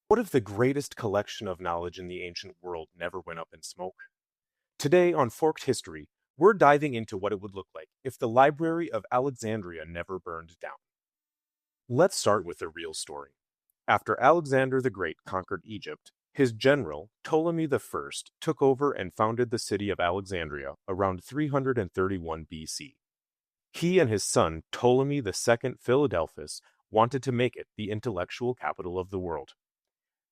What if the greatest collection of knowledge in the ancient world never went up in smoke? Today on Forked History, we're diving into what it would look like if the Library of Alexandria never burned down. Let's start with the real story. After Alexander the Great conquered Egypt, his general, Ptolemy I, took over and founded the city of Alexandria around 331 BC. He and his son, Ptolemy II Philadelphus, wanted to make it the intellectual capital of the world.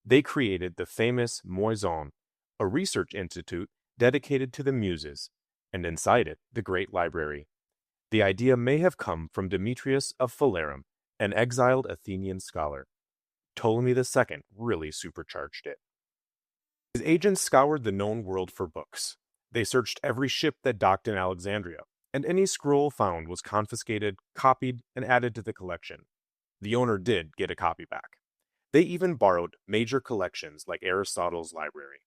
They created the famous Moison, a research institute dedicated to the Muses, and inside it, the Great Library. The idea may have come from Demetrius of Phalerum, an exiled Athenian scholar. Ptolemy II really supercharged it. His agents scoured the known world for books. They searched every ship that docked in Alexandria, and any scroll found was confiscated, copied, and added to the collection. The owner did get a copy back. They even borrowed major collections like Aristotle's library.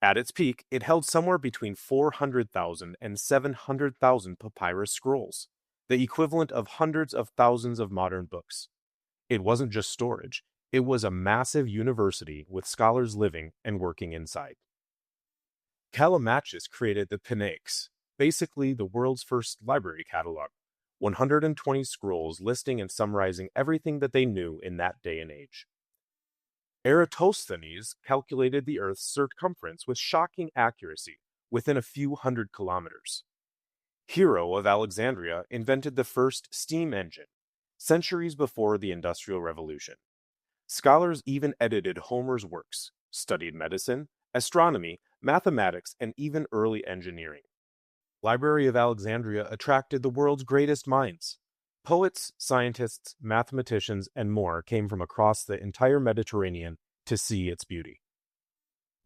At its peak, it held somewhere between 400,000 and 700,000 papyrus scrolls, the equivalent of hundreds of thousands of modern books. It wasn't just storage, it was a massive university with scholars living and working inside. Callimachus created the Pinax, basically the world's first library catalog, 120 scrolls listing and summarizing everything that they knew in that day and age. Eratosthenes calculated the Earth's circumference with shocking accuracy within a few hundred kilometers. Hero of Alexandria invented the first steam engine, centuries before the Industrial Revolution. Scholars even edited Homer's works, studied medicine, astronomy, mathematics, and even early engineering. Library of Alexandria attracted the world's greatest minds. Poets, scientists, mathematicians, and more came from across the entire Mediterranean to see its beauty.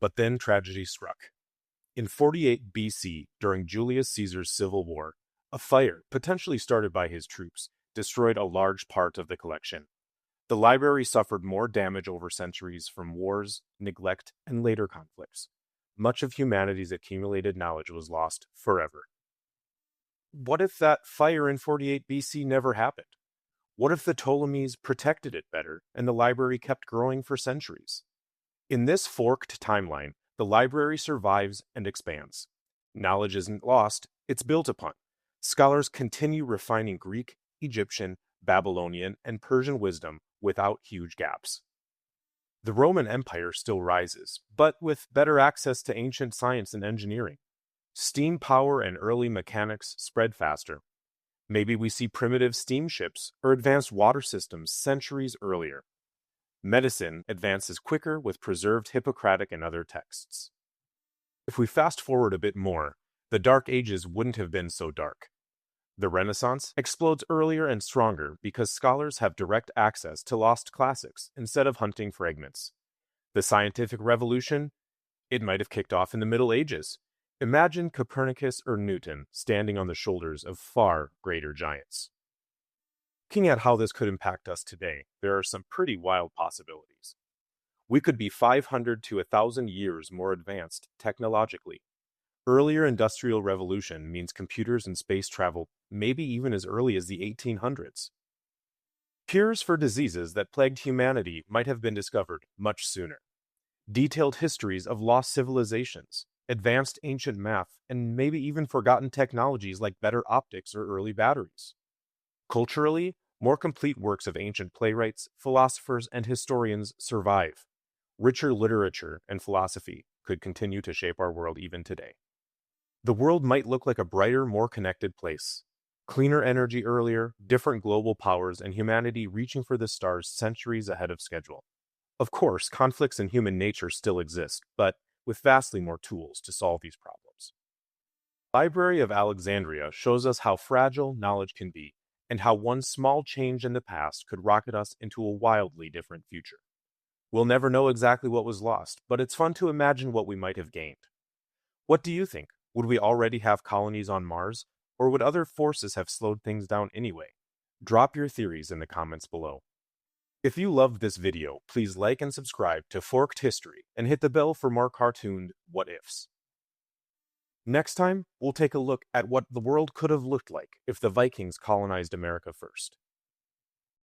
But then tragedy struck. In 48 BC, during Julius Caesar's civil war, a fire, potentially started by his troops, destroyed a large part of the collection. The library suffered more damage over centuries from wars, neglect, and later conflicts. Much of humanity's accumulated knowledge was lost forever. What if that fire in 48 BC never happened? What if the Ptolemies protected it better and the library kept growing for centuries? In this forked timeline, the library survives and expands. Knowledge isn't lost, it's built upon. Scholars continue refining Greek, Egyptian, Babylonian, and Persian wisdom without huge gaps. The Roman Empire still rises, but with better access to ancient science and engineering. Steam power and early mechanics spread faster. Maybe we see primitive steamships or advanced water systems centuries earlier. Medicine advances quicker with preserved Hippocratic and other texts. If we fast forward a bit more, the Dark Ages wouldn't have been so dark. The Renaissance explodes earlier and stronger because scholars have direct access to lost classics instead of hunting fragments. The scientific revolution? It might have kicked off in the Middle Ages. Imagine Copernicus or Newton standing on the shoulders of far greater giants. Looking at how this could impact us today, there are some pretty wild possibilities. We could be 500 to 1,000 years more advanced technologically. Earlier industrial revolution means computers and space travel maybe even as early as the 1800s. Cures for diseases that plagued humanity might have been discovered much sooner. Detailed histories of lost civilizations, advanced ancient math, and maybe even forgotten technologies like better optics or early batteries. Culturally, more complete works of ancient playwrights, philosophers, and historians survive. Richer literature and philosophy could continue to shape our world even today. The world might look like a brighter, more connected place. Cleaner energy earlier, different global powers, and humanity reaching for the stars centuries ahead of schedule. Of course, conflicts in human nature still exist, but with vastly more tools to solve these problems. The Library of Alexandria shows us how fragile knowledge can be, and how one small change in the past could rocket us into a wildly different future. We'll never know exactly what was lost, but it's fun to imagine what we might have gained. What do you think? Would we already have colonies on Mars, or would other forces have slowed things down anyway? Drop your theories in the comments below. If you loved this video, please like and subscribe to Forked History and hit the bell for more cartooned what-ifs. Next time, we'll take a look at what the world could have looked like if the Vikings colonized America first.